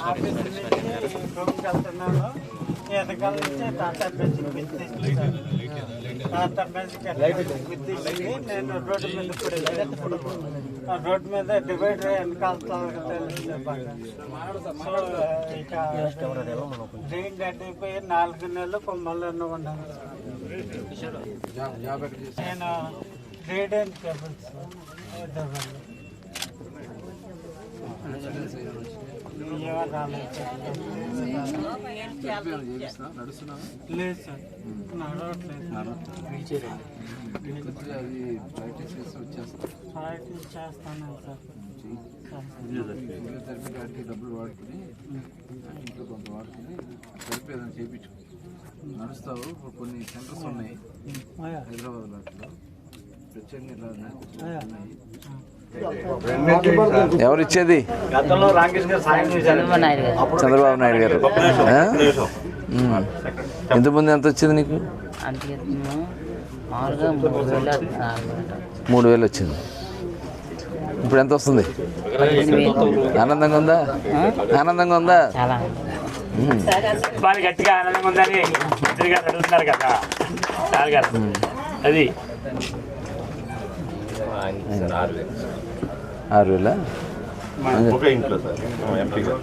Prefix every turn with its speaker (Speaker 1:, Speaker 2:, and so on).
Speaker 1: Office నుంచి రూమ్కి వెళ్తున్నాను. ఎదకాల నుంచి టాటా మ్యాజిక్ గుర్తించింది. నేను రోడ్డు మీద రోడ్డు మీద డివైడర్ వెనకాల తెలిస్తే బాగా. సో ఇక డ్రైన్ డెడ్ అయిపోయి 4 నెలలు కొమ్మల్లో ఉన్నాను. నేను రేడియంట్ కేబుల్స్ లేదు సార్, నడవట్లేదు. ప్రాక్టీస్ చేస్తాను సార్.
Speaker 2: డబ్బులు వాడుకుని ఇంట్లో కొంత వాడుకుని సరిపోయేదని చేయించుకో. నడుస్తావు. కొన్ని సెంటర్స్ ఉన్నాయి హైదరాబాద్లో, అట్లా ప్రత్యేకంగా
Speaker 3: ఎవరు ఇచ్చేది? చంద్రబాబు నాయుడు గారు. ఇంతకుముందు ఎంత వచ్చింది నీకు? 3,000 వచ్చింది. ఇప్పుడు ఎంత వస్తుంది? ఆనందంగా ఉందా? ఆనందంగా ఉందా?
Speaker 4: గట్టిగా ఆనందంగా ఉందని మంత్రి గారు అడుగుతున్నారు కదా అది
Speaker 3: 6,000
Speaker 5: ఒక ఇంట్లో సార్ ఎంపీ గారు